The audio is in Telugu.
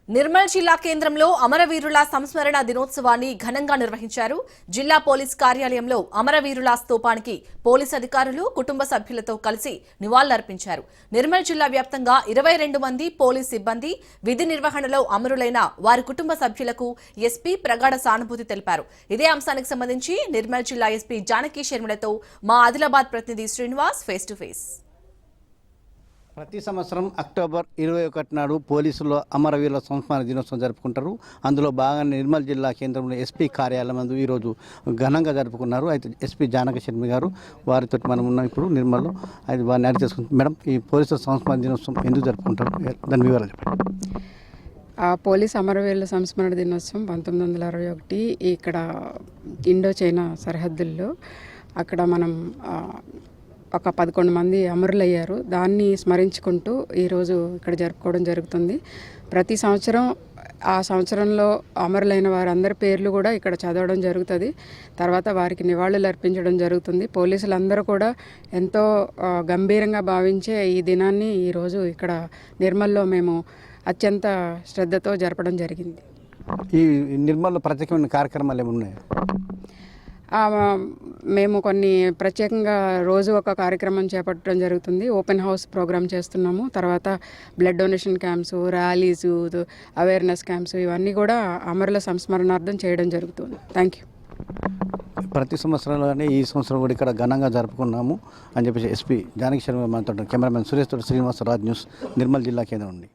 నిర్మల్ జిల్లా కేంద్రంలో అమరవీరుల సంస్మరణ దినోత్సవాన్ని ఘనంగా నిర్వహించారు. జిల్లా పోలీస్ కార్యాలయంలో అమరవీరుల స్తూపానికి పోలీస్ అధికారులు కుటుంబ సభ్యులతో కలిసి నివాళులర్పించారు. నిర్మల్ జిల్లా వ్యాప్తంగా 22 మంది పోలీస్ సిబ్బంది విధి నిర్వహణలో అమరులైన వారి కుటుంబ సభ్యులకు ఎస్పీ ప్రగాఢ సానుభూతి తెలిపారు. ఇదే అంశానికి సంబంధించి నిర్మల్ జిల్లా ఎస్పీ జానకి శర్మలతో మా ఆదిలాబాద్ ప్రతినిధి శ్రీనివాస్ ఫేస్ టు ఫేస్. ప్రతి సంవత్సరం అక్టోబర్ 21 నాడు పోలీసులు అమరవీరుల సంస్మరణ దినోత్సవం జరుపుకుంటారు. అందులో భాగంగా నిర్మల్ జిల్లా కేంద్రంలో ఎస్పీ కార్యాలయం నందు ఈరోజు ఘనంగా జరుపుకున్నారు. అయితే ఎస్పీ జానకి శర్మ గారు వారితో మనం ఉన్నాం ఇప్పుడు నిర్మల్లో. అయితే వారిని అడిగి చేసుకుంటాం. మేడం, ఈ పోలీసుల సంస్మరణ దినోత్సవం ఎందుకు జరుపుకుంటారు, దాని వివరాలు చెప్పండి. పోలీస్ అమరవీరుల సంస్మరణ దినోత్సవం 1961 ఇక్కడ ఇండో చైనా సరిహద్దుల్లో అక్కడ మనం ఒక 11 మంది అమరులయ్యారు. దాన్ని స్మరించుకుంటూ ఈరోజు ఇక్కడ జరుపుకోవడం జరుగుతుంది. ప్రతి సంవత్సరం ఆ సంవత్సరంలో అమరులైన వారందరి పేర్లు కూడా ఇక్కడ చదవడం జరుగుతుంది. తర్వాత వారికి నివాళులు అర్పించడం జరుగుతుంది. పోలీసులందరూ కూడా ఎంతో గంభీరంగా భావించే ఈ దినాన్ని ఈరోజు ఇక్కడ నిర్మల్లో మేము అత్యంత శ్రద్ధతో జరపడం జరిగింది. ఈ నిర్మల్లో ప్రత్యేకమైన కార్యక్రమాలు ఏమున్నాయి? మేము కొన్ని ప్రత్యేకంగా రోజు ఒక కార్యక్రమం చేపట్టడం జరుగుతుంది. ఓపెన్ హౌస్ ప్రోగ్రామ్ చేస్తున్నాము. తర్వాత blood donation camps, rallies, awareness camps ఇవన్నీ కూడా అమరుల సంస్మరణార్థం చేయడం జరుగుతుంది. Thank you. ప్రతి సంవత్సరంలోనే ఈ సంవత్సరం కూడా ఇక్కడ ఘనంగా జరుపుకున్నాము అని చెప్పేసి ఎస్పీ జానకి శర్మ మనతో కెమెరామెన్ సురేష్ తోటి శ్రీనివాస రాజ్ న్యూస్ నిర్మల్ జిల్లా కేంద్రం నుండి.